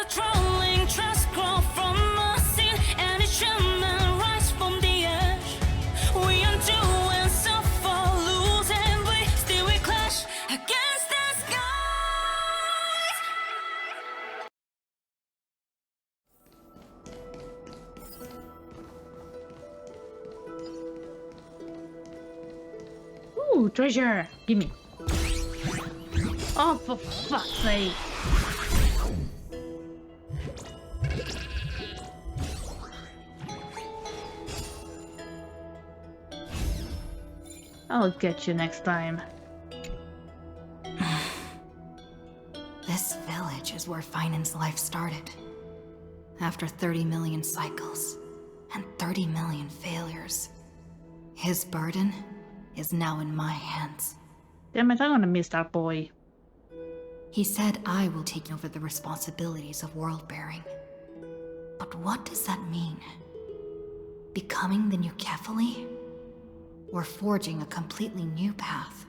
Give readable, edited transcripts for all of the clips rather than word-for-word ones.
a trolling trust grow from a seed, and each human rise from the edge. We undo and suffer, lose and bleed, still we clash against the skies. Ooh, treasure! Gimme. Oh, for fuck's sake. I'll get you next time. This village is where Finan's life started. After 30 million cycles and 30 million failures, his burden is now in my hands. Damn it, I'm gonna miss that boy. He said I will take over the responsibilities of world-bearing. But what does that mean? Becoming the new Kefali? Or forging a completely new path?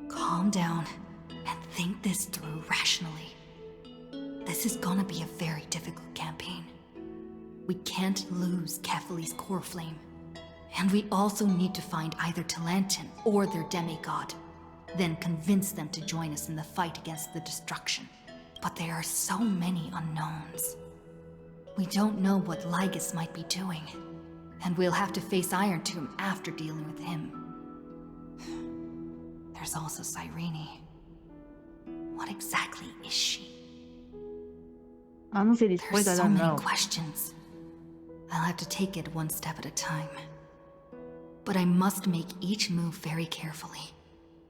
Calm down and think this through rationally. This is gonna be a very difficult campaign. We can't lose Kefali's core flame. And we also need to find either Talantin or their demigod, then convince them to join us in the fight against the destruction. But there are so many unknowns. We don't know what Lygus might be doing, and we'll have to face Iron Tomb after dealing with him. There's also Cyrene. What exactly is she? Honestly, this point I There's so don't many know. questions. I'll have to take it one step at a time. But I must make each move very carefully,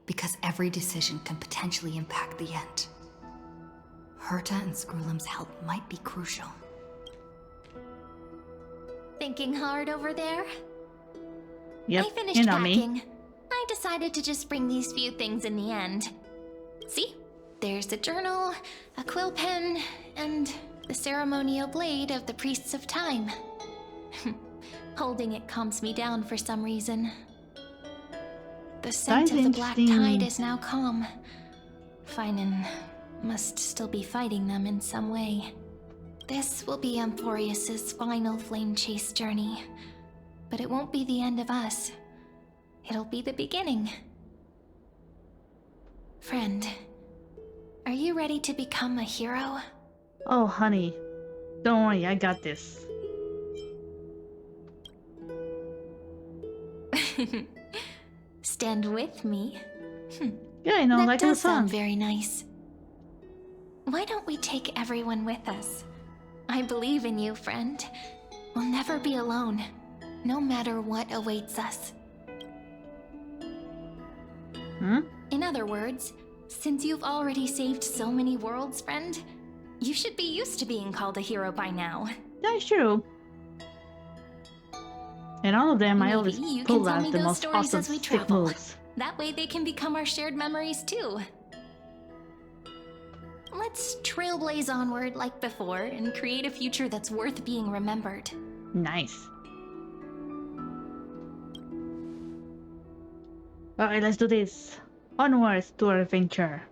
because every decision can potentially impact the end. Herta and Screwlum's help might be crucial. Thinking hard over there? Yep, I finished you know me. packing. I decided to just bring these few things in the end. See? There's a journal, a quill pen, and the ceremonial blade of the Priests of Time. Holding it calms me down for some reason. The scent of the black tide is now calm. Finan must still be fighting them in some way. This will be Amphorius's final flame chase journey. But it won't be the end of us. It'll be the beginning. Friend, are you ready to become a hero? Oh, honey. Don't worry, I got this. Stand with me. Yeah, I know, That like the does sound song. very nice. Why don't we take everyone with us? I believe in you, friend. We'll never be alone, no matter what awaits us. In other words, since you've already saved so many worlds, friend, you should be used to being called a hero by now. That's true. And all of them, I Maybe always you can pull tell out me the those most stories awesome as we stick travel. moves. That way they can become our shared memories too. Let's trailblaze onward like before and create a future that's worth being remembered. Nice. Alright, let's do this. Onwards to our adventure.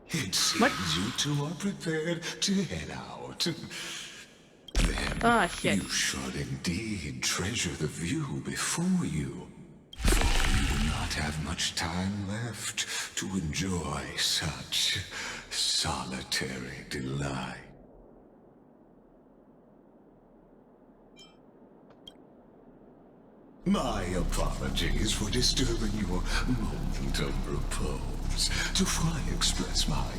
It seems you two are prepared to head out. Then Oh, shit. you should indeed treasure the view before you. For you will not have much time left to enjoy such solitary delight. My apologies for disturbing your moment of repose. To I express my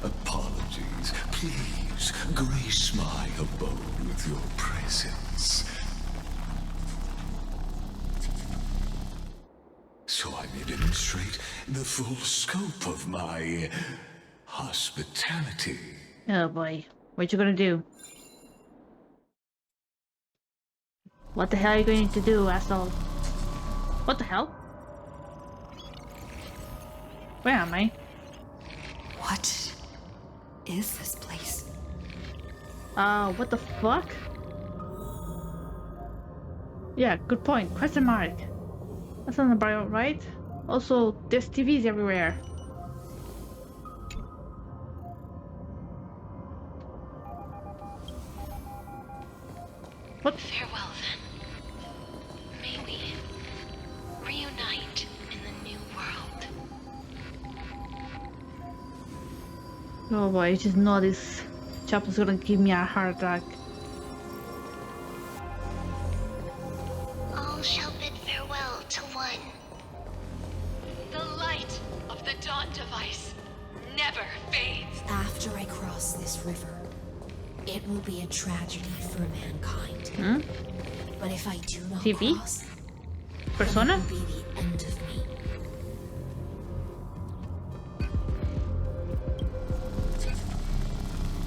apologies, please grace my abode with your presence, so I may demonstrate the full scope of my hospitality. Oh boy, what you gonna do? What the hell are you going to do, asshole? What the hell? Where am I? What is this place? What the fuck? Yeah, good point. Question mark. That's not about right. Also, there's TVs everywhere. What? Farewell, then. May we reunite in the new world. Oh boy, I just know this chapter's gonna give me a heart attack. All shall bid farewell to one. The light of the dawn device never fades. After I cross this river, it will be a tragedy for mankind. Hmm? But if I do not TV? cross, Persona? it will be the end of me.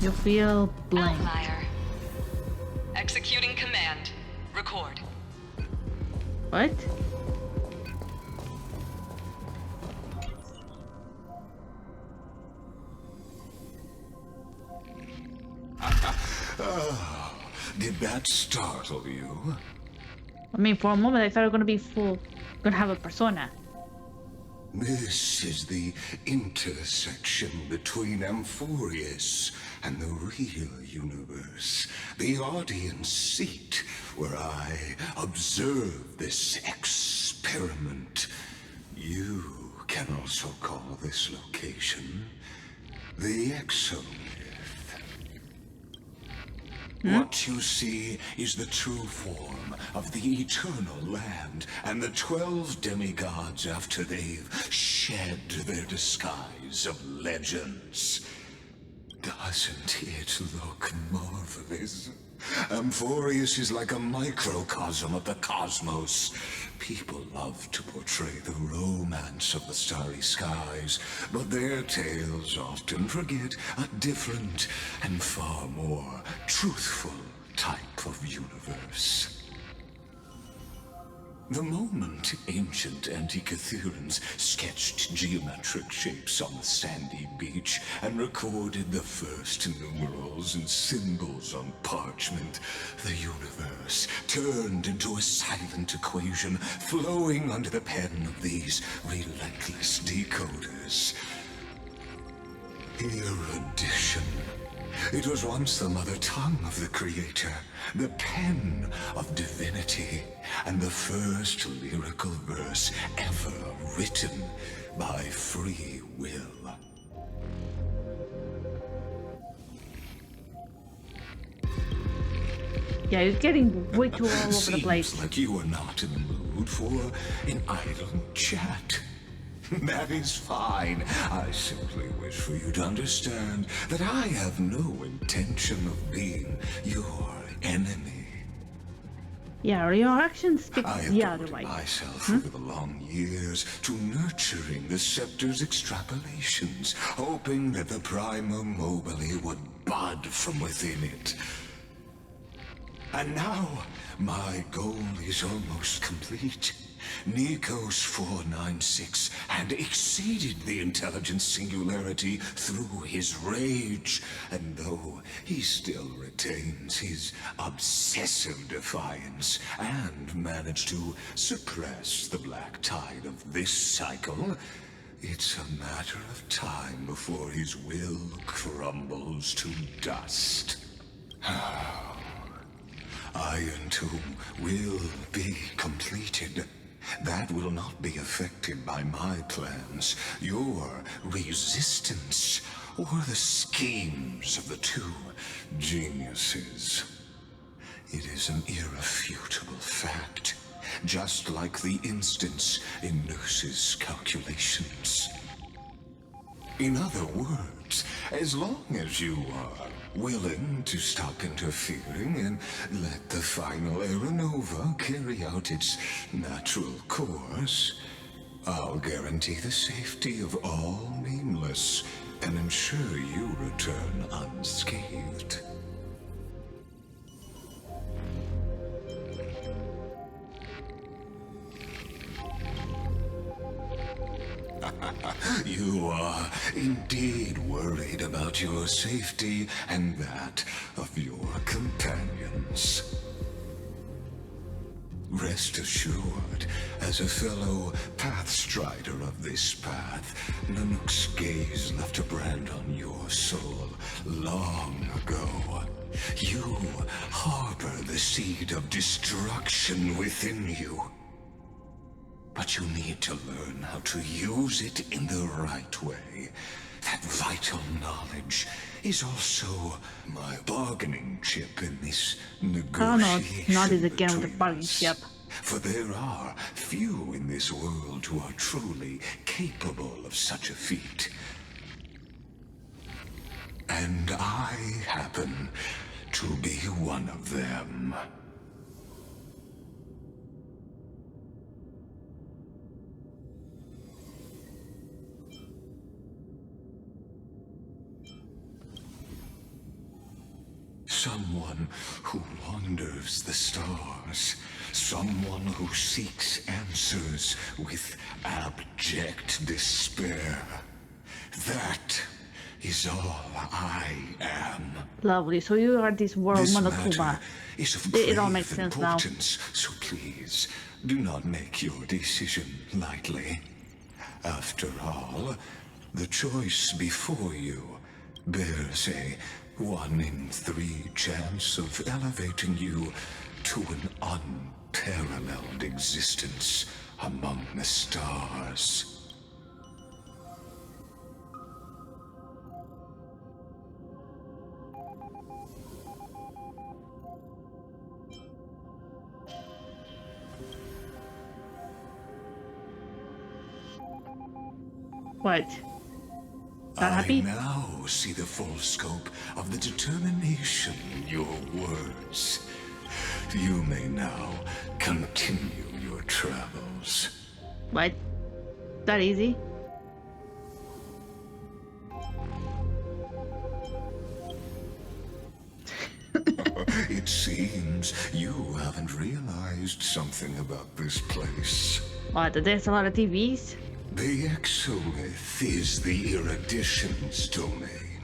You feel blank. Outlier. Executing command. Record. What? Did that startle you? I mean, for a moment I thought it was gonna have a persona. This is the intersection between Amphorius and the real universe. The audience seat where I observe this experiment. You can also call this location the Exomyth. What you see is the true form of the eternal land and the 12 demigods after they've shed their disguise of legends. Doesn't it look marvelous? Amphorius is like a microcosm of the cosmos. People love to portray the romance of the starry skies, but their tales often forget a different and far more truthful type of universe. The moment ancient Antikytherians sketched geometric shapes on the sandy beach and recorded the first numerals and symbols on parchment, the universe turned into a silent equation flowing under the pen of these relentless decoders. Erudition. It was once the mother tongue of the creator, the pen of divinity, and the first lyrical verse ever written by free will. Yeah, it's getting way too all over the Seems place. like you are not in the mood for an idle chat. That is fine. I simply wish for you to understand that I have no intention of being your enemy. Yeah, your actions speak I have the devoted otherwise. myself over the long years to nurturing the scepter's extrapolations, hoping that the Prima Mobile would bud from within it. And now, my goal is almost complete. Nikos 496 had exceeded the intelligence singularity through his rage, and though he still retains his obsessive defiance and managed to suppress the black tide of this cycle, it's a matter of time before his will crumbles to dust. Iron Tomb will be completed. That will not be affected by my plans, your resistance, or the schemes of the two geniuses. It is an irrefutable fact, just like the instance in Nurse's calculations. In other words, as long as you are willing to stop interfering and let the final Aeronova carry out its natural course, I'll guarantee the safety of all nameless and ensure you return unscathed. You are indeed worried about your safety and that of your companions. Rest assured, as a fellow pathstrider of this path, Nanook's gaze left a brand on your soul long ago. You harbor the seed of destruction within you. But you need to learn how to use it in the right way. That vital knowledge is also my bargaining chip in this negotiation not it again with the between bargaining us. chip. For there are few in this world who are truly capable of such a feat. And I happen to be one of them. Someone who wanders the stars. Someone who seeks answers with abject despair. That is all I am. Lovely. So you are this world This Monokuma. matter is of It all grave makes sense now. importance, so please, do not make your decision lightly. After all, the choice before you bears a 1 in 3 chance of elevating you to an unparalleled existence among the stars. What? Not happy? I now see the full scope of the determination in your words. You may now continue your travels. What? That easy? It seems you haven't realized something about this place. What? There's a lot of TVs? The Exomyth is the Erudition's domain.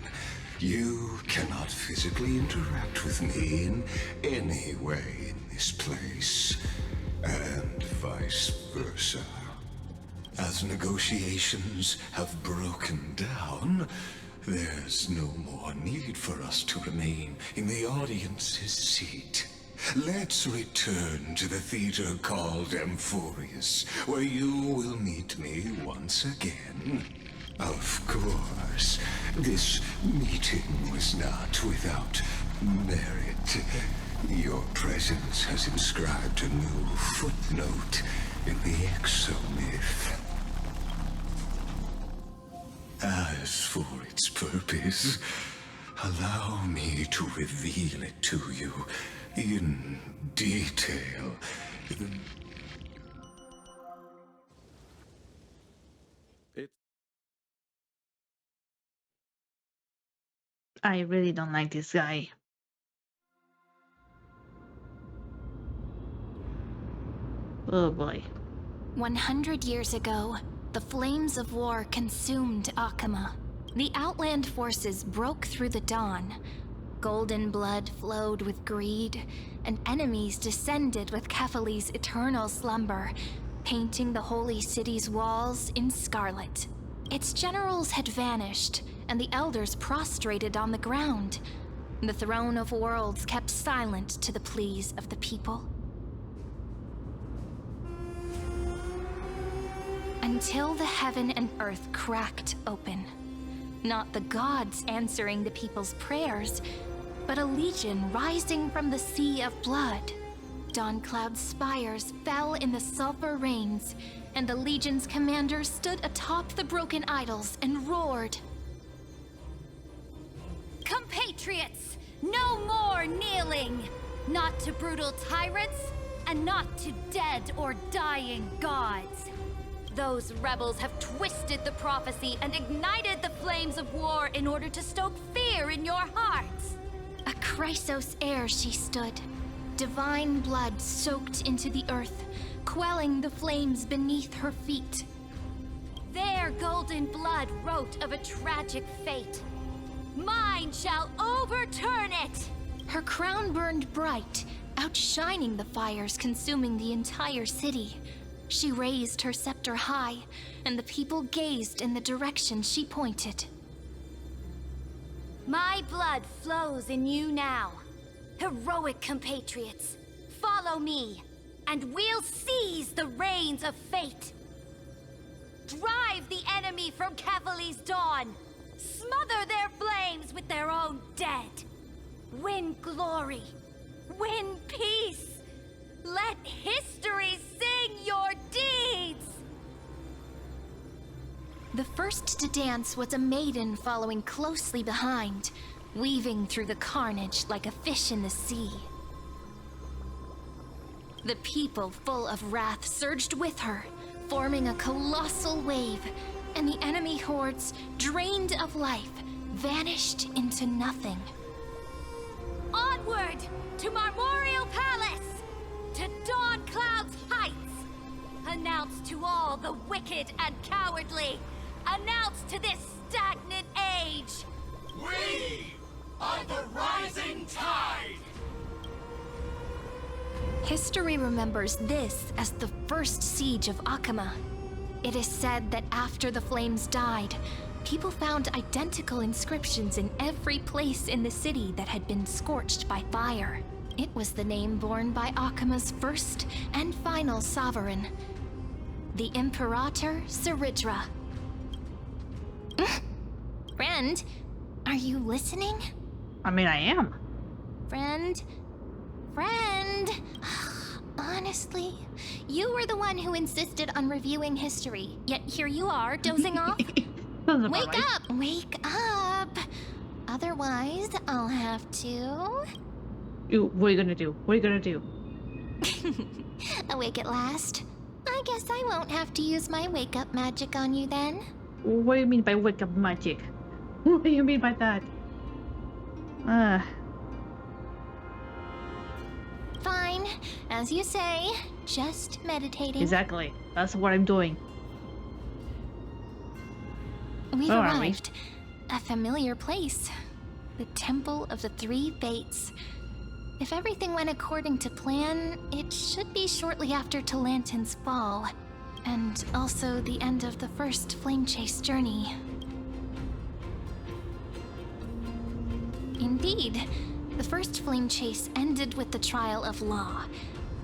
You cannot physically interact with me in any way in this place, and vice versa. As negotiations have broken down, there's no more need for us to remain in the audience's seat. Let's return to the theater called Amphorius, where you will meet me once again. Of course, this meeting was not without merit. Your presence has inscribed a new footnote in the Exomyth. As for its purpose, allow me to reveal it to you in detail. I really don't like this guy. Oh boy. 100 years ago, the flames of war consumed Akama. The Outland forces broke through the dawn. Golden blood flowed with greed, and enemies descended with Kefali's eternal slumber, painting the holy city's walls in scarlet. Its generals had vanished, and the elders prostrated on the ground. The throne of worlds kept silent to the pleas of the people. Until the heaven and earth cracked open. Not the gods answering the people's prayers, but a legion rising from the sea of blood. Dawncloud's spires fell in the sulfur rains, and the legion's commander stood atop the broken idols and roared. Compatriots, no more kneeling! Not to brutal tyrants, and not to dead or dying gods. Those rebels have twisted the prophecy and ignited the flames of war in order to stoke fear in your hearts. A Chrysos heir she stood, divine blood soaked into the earth, quelling the flames beneath her feet. There Their golden blood wrote of a tragic fate. Mine shall overturn it! Her crown burned bright, outshining the fires consuming the entire city. She raised her scepter high, and the people gazed in the direction she pointed. My blood flows in you now. Heroic compatriots, follow me, and we'll seize the reins of fate. Drive the enemy from Kevali's dawn. Smother their flames with their own dead. Win glory. Win peace. Let history sing your deeds. The first to dance was a maiden following closely behind, weaving through the carnage like a fish in the sea. The people, full of wrath, surged with her, forming a colossal wave, and the enemy hordes, drained of life, vanished into nothing. Onward to Marmorial Palace, to Dawn Cloud's heights. Announce to all the wicked and cowardly. Announce to this stagnant age. We are the rising tide! History remembers this as the first siege of Akama. It is said that after the flames died, people found identical inscriptions in every place in the city that had been scorched by fire. It was the name borne by Akama's first and final sovereign, the Imperator Saridra. Friend, are you listening? I mean, I am. Friend? Honestly, you were the one who insisted on reviewing history, yet here you are, dozing off. Sounds about Wake right. up! Wake up! Otherwise, I'll have to... What are you gonna do? What are you gonna do? Awake at last. I guess I won't have to use my wake-up magic on you then. What do you mean by wake up magic? What do you mean by that? Fine, as you say, just meditating. Exactly. That's what I'm doing. We've Where are we? arrived. A familiar place. The Temple of the Three Fates. If everything went according to plan, it should be shortly after Talantin's fall. And also the end of the first Flame Chase journey. Indeed. The first Flame Chase ended with the trial of Law.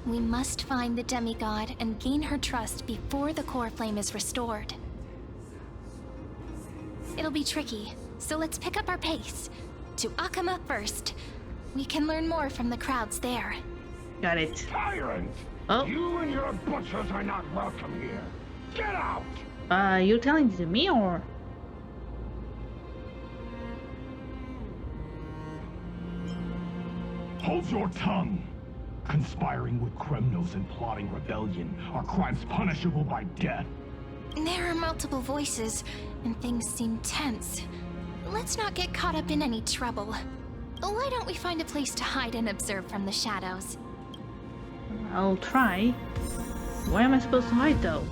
We must find the demigod and gain her trust before the core flame is restored. It'll be tricky, so let's pick up our pace. To Akama first. We can learn more from the crowds there. Got it. Tyrant! Oh. You and your butchers are not welcome here. Get out! You telling it to me or? Hold your tongue! Conspiring with Kremnos and plotting rebellion are crimes punishable by death. There are multiple voices, and things seem tense. Let's not get caught up in any trouble. Why don't we find a place to hide and observe from the shadows? I'll try. Where am I supposed to hide though?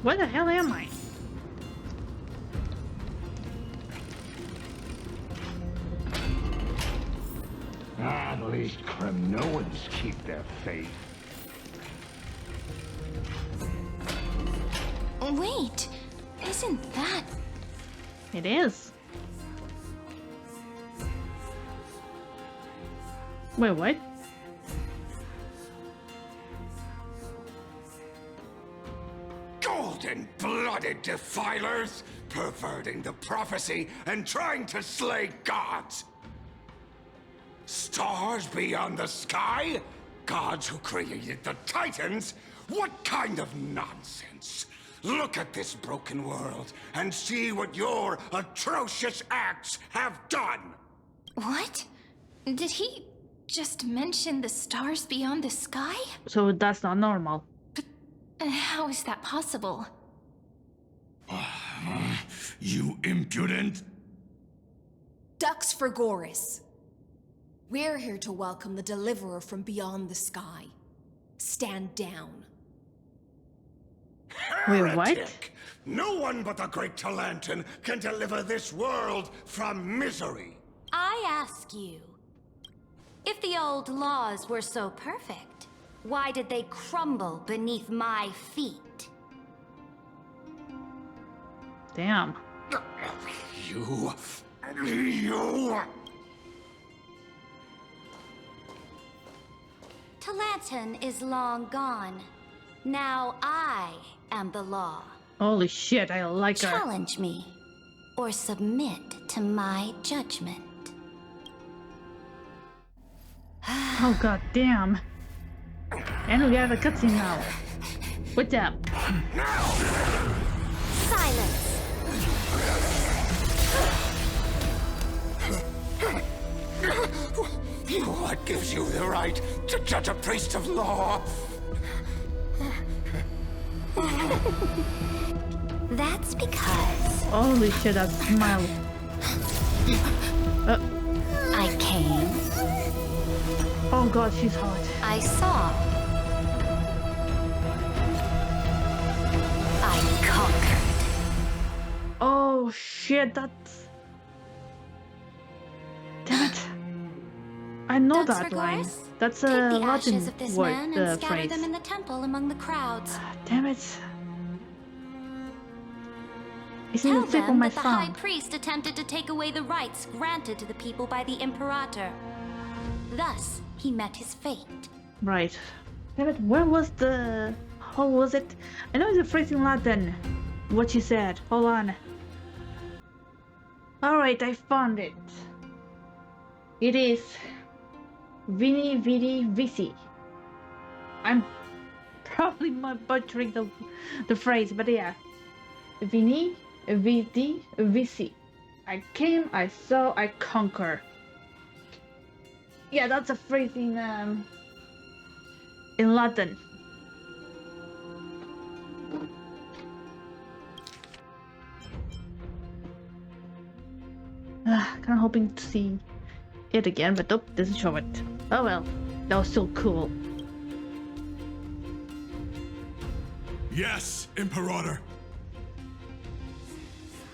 Where the hell am I? At least Kremnoans keep their faith. Wait, isn't that... It is. Wait, what? Golden-blooded defilers, perverting the prophecy and trying to slay gods. Stars beyond the sky? Gods who created the Titans? What kind of nonsense? Look at this broken world and see what your atrocious acts have done! What? Did he just mention the stars beyond the sky? So that's not normal. How is that possible? You impudent! Ducks for Goris. We're here to welcome the deliverer from beyond the sky. Stand down. Wait, what? Heretic! No one but the great Talantin can deliver this world from misery. I ask you, if the old laws were so perfect, why did they crumble beneath my feet? Damn. You... Talantin is long gone. Now I am the law. Holy shit, I like her. Challenge me, or submit to my judgment. Oh god damn. And we have a cutscene now. What's up? Silence! What gives you the right to judge a priest of law? That's because Holy shit, that smile. I came, Oh god, she's hot. I saw, I conquered. Oh shit, that's... Damn it. I know Dux that line. Regoris, That's take a the Latin ashes of this word, man and scatter phrase. them in the temple among the crowds. Damn it. It's in Tell the tip of them my that the High tongue. Priest attempted to take away the rights granted to the people by the Imperator. Thus, he met his fate. Right. Damn it, where was the... How was it? I know it's a phrase in Latin. What she said. Hold on. Alright, I found it. It is... Vini Vidi Vici. I'm probably butchering the phrase, but yeah. Vini Vidi Vici. I came, I saw, I conquer. Yeah, that's a phrase in Latin. Kind of hoping to see it again, but nope, doesn't show it. Oh well, that was still cool. Yes, Imperator.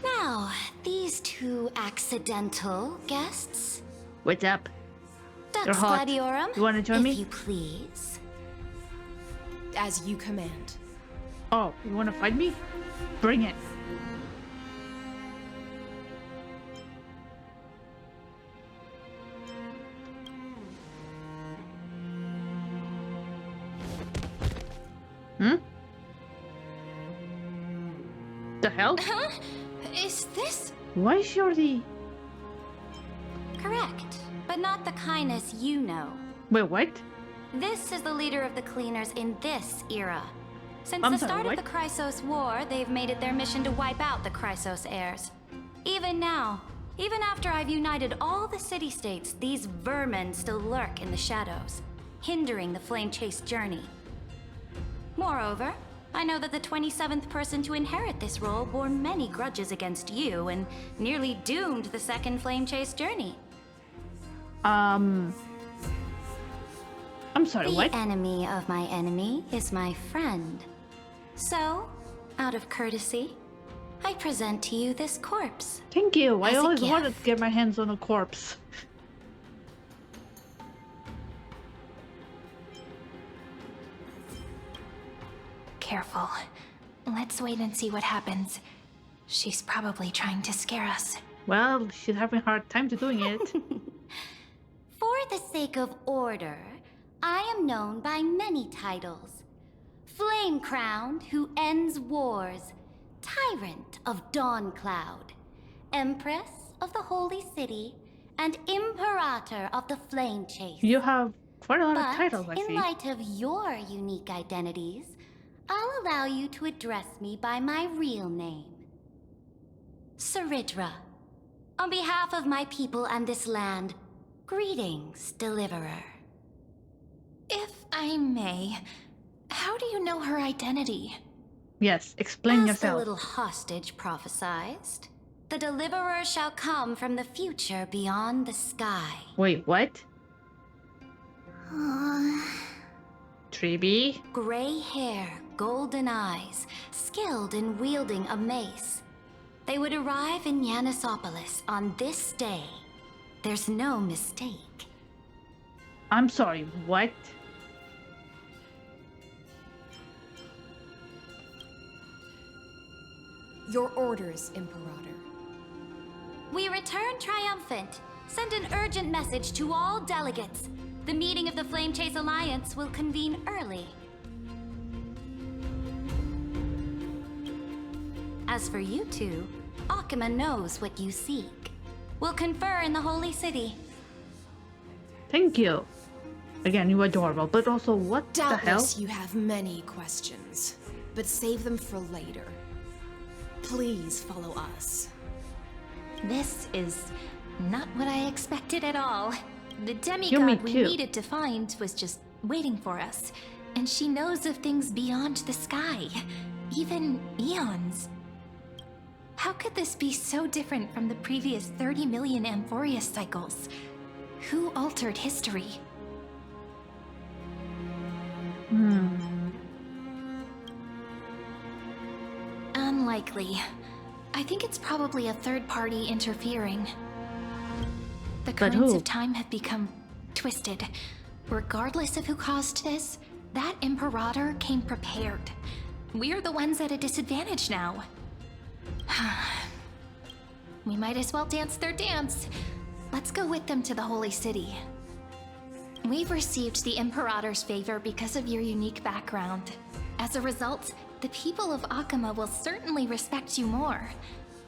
Now, these two accidental guests. What's up? Dux You're hot. Gladiorum, You wanna join if me? you please. As you command. Oh, you wanna fight me? Bring it. Hmm? The hell? Huh? Is this Why is she already... correct? But not the kindness you know. Wait, what? This is the leader of the Cleaners in this era. Since I'm the sorry, start what? of the Chrysos War, they've made it their mission to wipe out the Chrysos heirs. Even now, even after I've united all the city-states, these vermin still lurk in the shadows, hindering the Flame Chase journey. Moreover, I know that the 27th person to inherit this role bore many grudges against you and nearly doomed the second Flame Chase journey. I'm sorry, The what? enemy of my enemy is my friend. So, out of courtesy, I present to you this corpse. Thank you. I As a always wanted to gift. get my hands on a corpse. Careful. Let's wait and see what happens. She's probably trying to scare us. Well, she's having a hard time to doing it. For the sake of order, I am known by many titles. Flame Crowned, who ends wars. Tyrant of Dawn Cloud. Empress of the Holy City. And Imperator of the Flame Chase. You have quite a lot of But titles, I in see. light of your unique identities, I'll allow you to address me by my real name. Saridra. On behalf of my people and this land, greetings, Deliverer. If I may, how do you know her identity? Yes, explain As the yourself. little hostage prophesized, the Deliverer shall come from the future beyond the sky. Wait, what? 3B. Gray hair, golden eyes, skilled in wielding a mace. They would arrive in Yanisopolis on this day. There's no mistake. I'm sorry, what? Your orders, Imperator. We return triumphant. Send an urgent message to all delegates. The meeting of the Flame Chase Alliance will convene early. As for you two, Akima knows what you seek. We'll confer in the Holy City. Thank you. Again, you are adorable, but also what the hell? Doubtless you have many questions, but save them for later. Please follow us. This is not what I expected at all. The me demigod we too. needed to find was just waiting for us. And she knows of things beyond the sky, even eons. How could this be so different from the previous 30 million Amphoreus cycles? Who altered history? Unlikely. I think it's probably a third party interfering. The But currents who? of time have become twisted. Regardless of who caused this, that Imperator came prepared. We're the ones at a disadvantage now. We might as well dance their dance. Let's go with them to the Holy City. We've received the Imperator's favor because of your unique background. As a result, the people of Akima will certainly respect you more.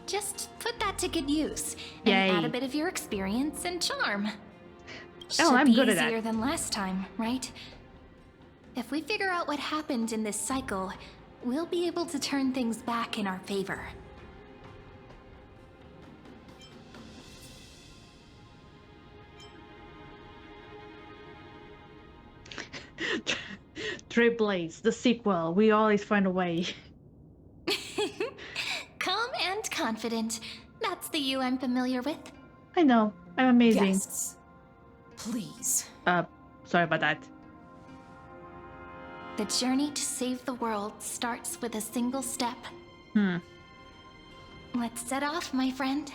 Just put that to good use, and Yay. add a bit of your experience and charm. Oh, I'm Should be good at that. easier than last time, right? If we figure out what happened in this cycle, we'll be able to turn things back in our favor. Trey Blaze, the sequel. We always find a way. Calm and confident. That's the you I'm familiar with. I know. I'm amazing. Guests, please. Sorry about that. The journey to save the world starts with a single step. Let's set off, my friend.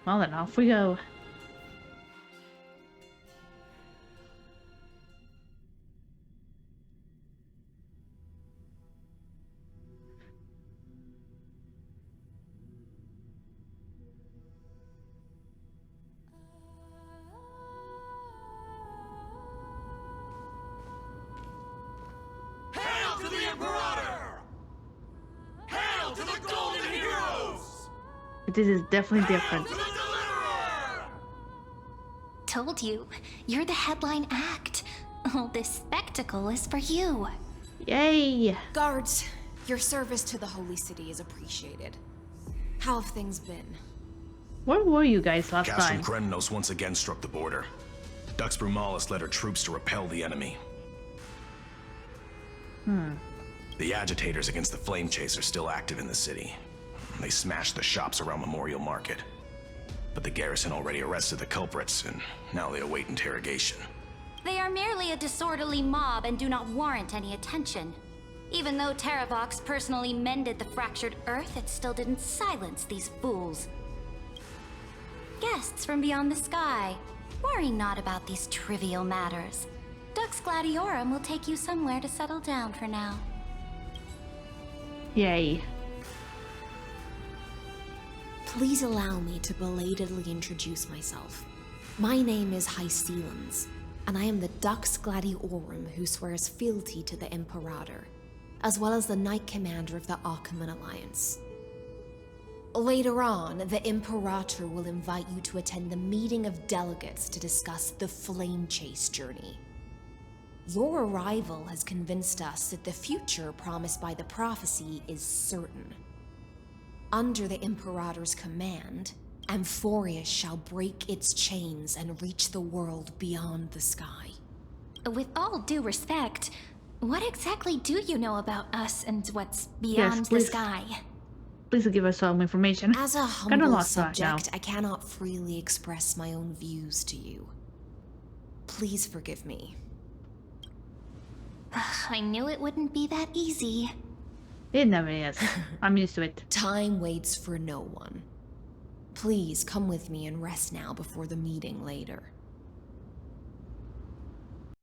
Well then, off we go. Hail to the Imperator! Hail to the Golden Heroes! This is definitely different. To the Deliverer! Told you, you're the headline act. All this spectacle is for you. Yay! Guards, your service to the Holy City is appreciated. How have things been? Where were you guys last Castrum time? Kremnos once again struck the border. Dux Brumalis led her troops to repel the enemy. The agitators against the Flame Chase are still active in the city. They smashed the shops around Memorial Market. But the garrison already arrested the culprits, and now they await interrogation. They are merely a disorderly mob and do not warrant any attention. Even though Terravox personally mended the fractured earth, it still didn't silence these fools. Guests from beyond the sky, worry not about these trivial matters. Dux Gladiorum will take you somewhere to settle down for now. Yay. Please allow me to belatedly introduce myself. My name is Hycelans, and I am the Dux Gladiorum who swears fealty to the Imperator, as well as the Knight Commander of the Achaemenid Alliance. Later on, the Imperator will invite you to attend the meeting of delegates to discuss the Flame Chase journey. Your arrival has convinced us that the future promised by the prophecy is certain. Under the Imperator's command, Amphoreus shall break its chains and reach the world beyond the sky. With all due respect, what exactly do you know about us and what's beyond the please. sky? Please give us some information. As a Kinda humble lost that now. subject, I cannot freely express my own views to you. Please forgive me. I knew it wouldn't be that easy. It never is. I'm used to it. Time waits for no one. Please come with me and rest now before the meeting later.